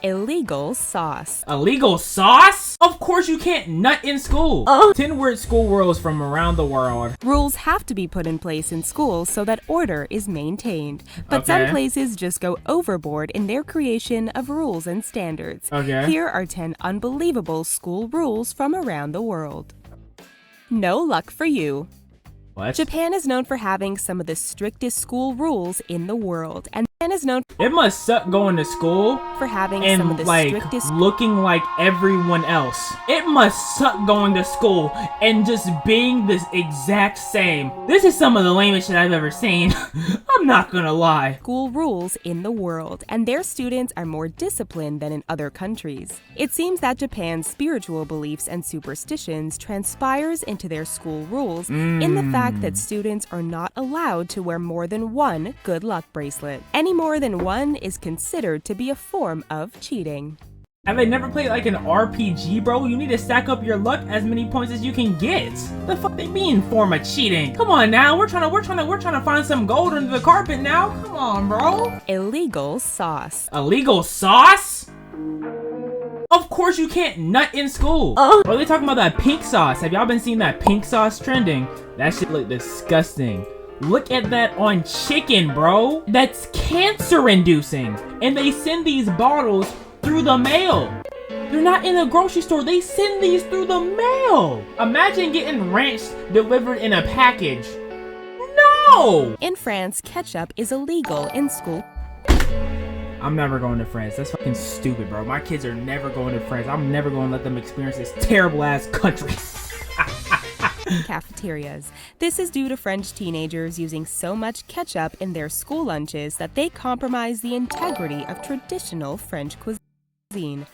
Illegal sauce. Illegal sauce? Of course you can't nut in school. 10 word school rules from around the world. Rules have to be put in place in schools so that order is maintained. But some places just go overboard in their creation of rules and standards. Here are 10 unbelievable school rules from around the world. No luck for you. What? Japan is known for having some of the strictest school rules in the world, and Japan is known It must suck going to school for having and some of the like strictest looking like everyone else. It must suck going to school and just being this exact same. This is some of the lamest shit I've ever seen. I'm not gonna lie. school rules in the world, and their students are more disciplined than in other countries. It seems that Japan's spiritual beliefs and superstitions transpires into their school rules in the fact that students are not allowed to wear more than one good luck bracelet. Any more than one is considered to be a form of cheating. Have they never played like an RPG, bro? You need to stack up your luck as many points as you can get. The fuck they mean form of cheating? Come on now, we're trying to find some gold under the carpet now. Come on, bro. Illegal sauce. Illegal sauce? Of course you can't nut in school. Or are they talking about that pink sauce? Have y'all been seeing that pink sauce trending? That shit look disgusting. Look at that on chicken, bro. That's cancer inducing. And they send these bottles through the mail. They're not in a grocery store. They send these through the mail. Imagine getting ranch delivered in a package. No! In France, ketchup is illegal in school I'm never going to France. That's fucking stupid, bro. My kids are never going to France. I'm never going to let them experience this terrible ass country. cafeterias. This is due to French teenagers using so much ketchup in their school lunches that they compromise the integrity of traditional French cuisine.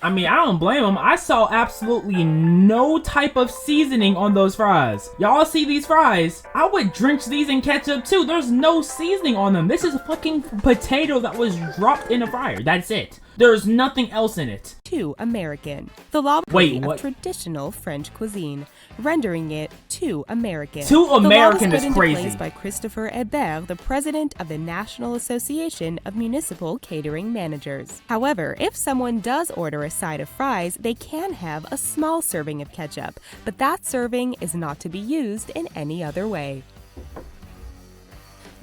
I mean, I don't blame them. I saw absolutely no type of seasoning on those fries. Y'all see these fries? I would drench these in ketchup too. There's no seasoning on them. This is a fucking potato that was dropped in a fryer. That's it. There's nothing else in it. Too American. The law of traditional French cuisine, rendering it too American. Too American is crazy. crazy. Place by Christopher Hebert, the president of the National Association of Municipal Catering Managers. However, if someone does order a side of fries, they can have a small serving of ketchup, but that serving is not to be used in any other way.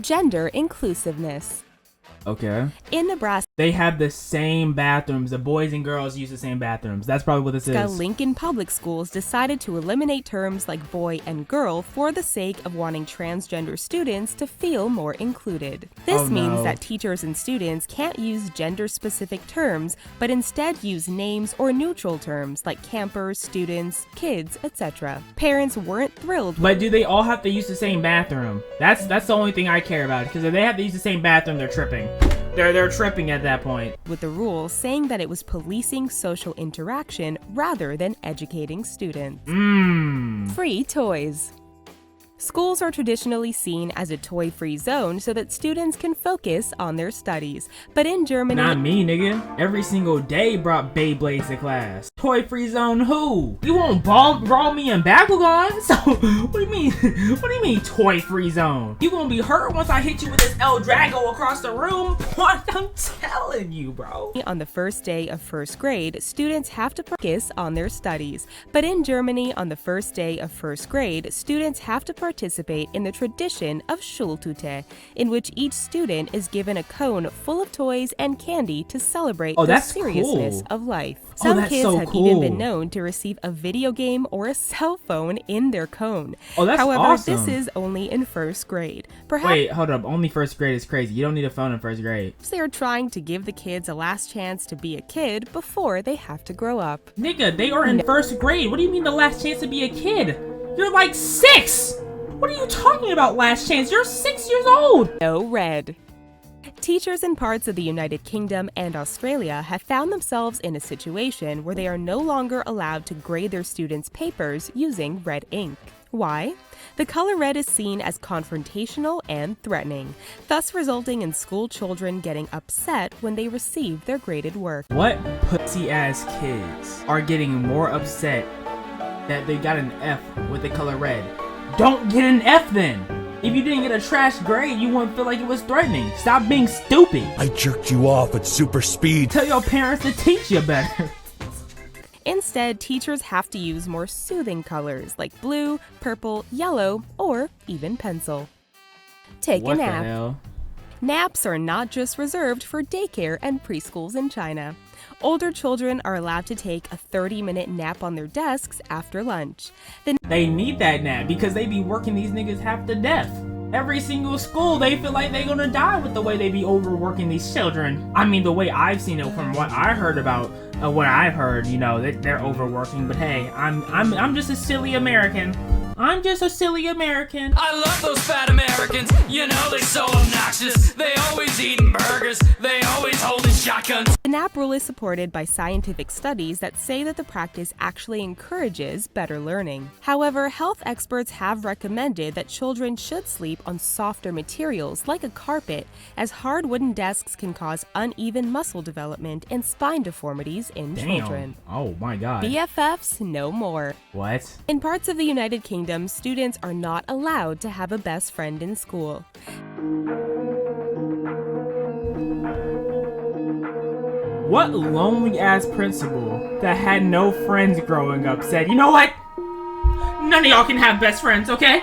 Gender inclusiveness. Okay. In Nebraska, they have the same bathrooms. The boys and girls use the same bathrooms. That's probably what this is. Lincoln Public Schools decided to eliminate terms like boy and girl for the sake of wanting transgender students to feel more included. This means that teachers and students can't use gender-specific terms, but instead use names or neutral terms like campers, students, kids, etc. Parents weren't thrilled. But do they all have to use the same bathroom? That's the only thing I care about, because if they have to use the same bathroom, they're tripping. They're tripping at that point. With the rule saying that it was policing social interaction rather than educating students. Free toys. Schools are traditionally seen as a toy-free zone so that students can focus on their studies. But in Germany... Not me, nigga. Every single day brought Beyblades to class. Toy-free zone who? You won't brawl me in Bakugan? So, what do you mean? What do you mean toy-free zone? You gonna be hurt once I hit you with this El Drago across the room? What? I'm telling you, bro. On the first day of first grade, students have to focus on their studies. But in Germany, on the first day of first grade, students have to participate in the tradition of Schultüte, in which each student is given a cone full of toys and candy to celebrate the seriousness of life. Some kids have even been known to receive a video game or a cell phone in their cone. However, this is only in first grade. Perhaps wait, hold up. Only first grade is crazy. You don't need a phone in first grade. They are trying to give the kids a last chance to be a kid before they have to grow up. Nigga, they are in first grade. What do you mean the last chance to be a kid? You're like 6! What are you talking about, last chance? You're 6 years old! No red. Teachers in parts of the United Kingdom and Australia have found themselves in a situation where they are no longer allowed to grade their students' papers using red ink. Why? The color red is seen as confrontational and threatening, thus resulting in school children getting upset when they receive their graded work. What pussy-ass kids are getting more upset that they got an F with the color red? Don't get an F then! If you didn't get a trash grade, you wouldn't feel like it was threatening. Stop being stupid. I jerked you off at super speed. Tell your parents to teach you better. Instead, teachers have to use more soothing colors like blue, purple, yellow, or even pencil. Take What a the nap. hell? Naps are not just reserved for daycare and preschools in China. Older children are allowed to take a 30-minute nap on their desks after lunch. They need that nap because they be working these niggas half to death. Every single school, they feel like they gonna die with the way they be overworking these children. I mean, the way I've seen it from what I heard about, what I've heard, you know, that they're overworking. But hey, I'm just a silly American. I'm just a silly American. I love those fat Americans, you know they're so obnoxious. They always eating burgers, they always holding shotguns. The nap rule is supported by scientific studies that say that the practice actually encourages better learning. However, health experts have recommended that children should sleep on softer materials like a carpet, as hard wooden desks can cause uneven muscle development and spine deformities in children. Oh my god. BFFs no more. What? In parts of the United Kingdom, students are not allowed to have a best friend in school. What lonely ass principal that had no friends growing up said, you know what? None of y'all can have best friends, okay?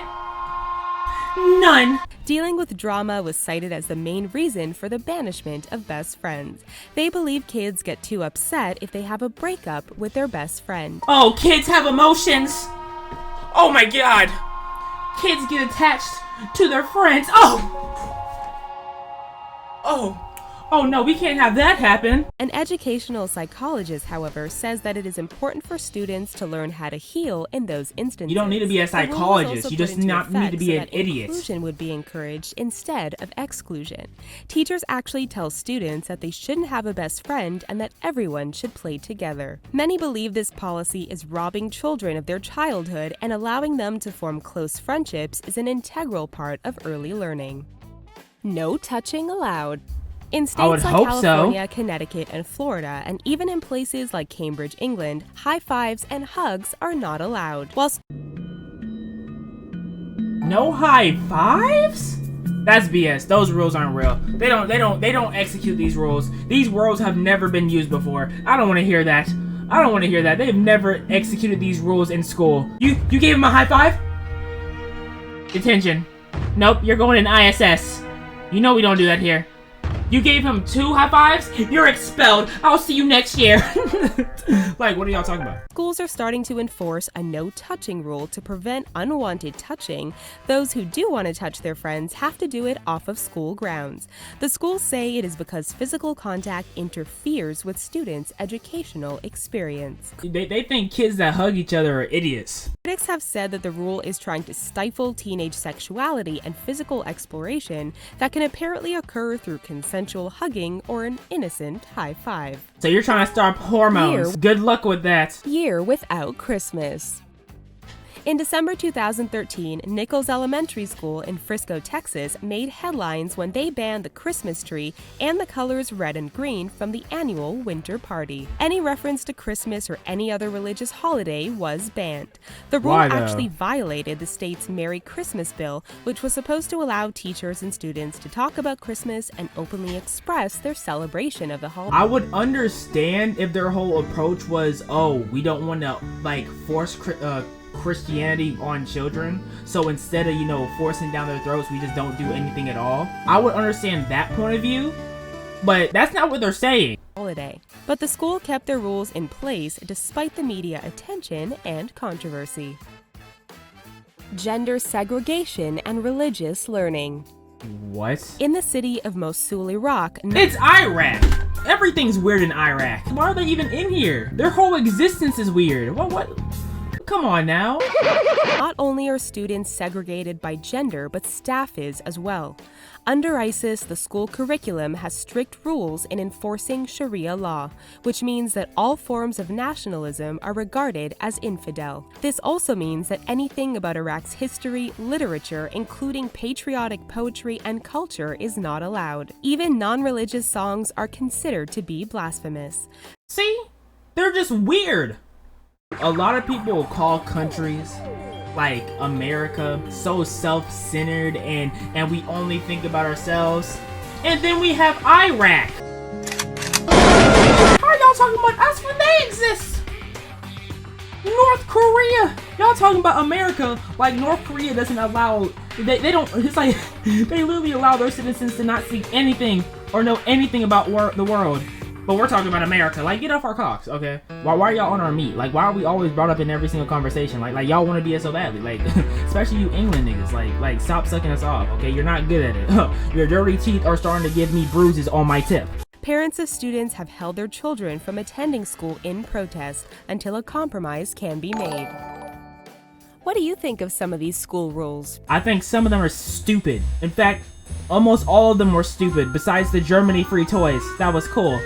None. Dealing with drama was cited as the main reason for the banishment of best friends. They believe kids get too upset if they have a breakup with their best friend. Oh, kids have emotions. Oh my god. Kids get attached to their friends. Oh no, we can't have that happen. An educational psychologist, however, says that it is important for students to learn how to heal in those instances. You don't need to be a The rule was psychologist. also You put just into not need effect to be so an that idiot. Inclusion would be encouraged instead of exclusion. Teachers actually tell students that they shouldn't have a best friend and that everyone should play together. Many believe this policy is robbing children of their childhood, and allowing them to form close friendships is an integral part of early learning. No touching allowed. In would states like hope so. California, Connecticut, and Florida, and even in places like Cambridge, England, high fives and hugs are not allowed. No high fives? That's BS. Those rules aren't real. They don't execute these rules. These rules have never been used before. I don't want to hear that. I don't want to hear that. They've never executed these rules in school. You gave him a high five? Detention. Nope, you're going in ISS. You know we don't do that here. You gave him 2 high fives? You're expelled. I'll see you next year. Like, what are y'all talking about? Schools are starting to enforce a no touching rule to prevent unwanted touching. Those who do want to touch their friends have to do it off of school grounds. The schools say it is because physical contact interferes with students' educational experience. They think kids that hug each other are idiots. Critics have said that the rule is trying to stifle teenage sexuality and physical exploration that can apparently occur through consensual hugging or an innocent high five. So you're trying to start hormones. Here- Good luck with that. Year without Christmas. In December 2013, Nichols Elementary School in Frisco, Texas, made headlines when they banned the Christmas tree and the colors red and green from the annual winter party. Any reference to Christmas or any other religious holiday was banned. The rule Why, though? actually violated the state's Merry Christmas bill, which was supposed to allow teachers and students to talk about Christmas and openly express their celebration of the holiday. I would understand if their whole approach was, oh, we don't want to like force Christianity on children, so instead of, you know, forcing down their throats, we just don't do anything at all. I would understand that point of view, but that's not what they're saying. Holiday. But the school kept their rules in place despite the media attention and controversy. Gender segregation and religious learning. What? In the city of Mosul, Iraq, It's Iraq. Everything's weird in Iraq. Why are they even in here? Their whole existence is weird. What? Come on now. not only are students segregated by gender, but staff is as well. Under ISIS, the school curriculum has strict rules in enforcing Sharia law, which means that all forms of nationalism are regarded as infidel. This also means that anything about Iraq's history, literature, including patriotic poetry and culture, is not allowed. Even non-religious songs are considered to be blasphemous. See? They're just weird. A lot of people call countries like America, so self-centered and we only think about ourselves. And then we have Iraq. How are y'all talking about us when they exist? North Korea. Y'all talking about America like North Korea doesn't allow, they don't, it's like, they literally allow their citizens to not see anything or know anything about the world. But we're talking about America. Like, get off our cocks, okay? Why are y'all on our meat? Like, why are we always brought up in every single conversation? Like y'all want to be it so badly. Like, especially you England niggas. Like, stop sucking us off, okay? You're not good at it. Your dirty teeth are starting to give me bruises on my tip. Parents of students have held their children from attending school in protest until a compromise can be made. What do you think of some of these school rules? I think some of them are stupid. In fact, almost all of them were stupid, besides the Germany free toys. That was cool.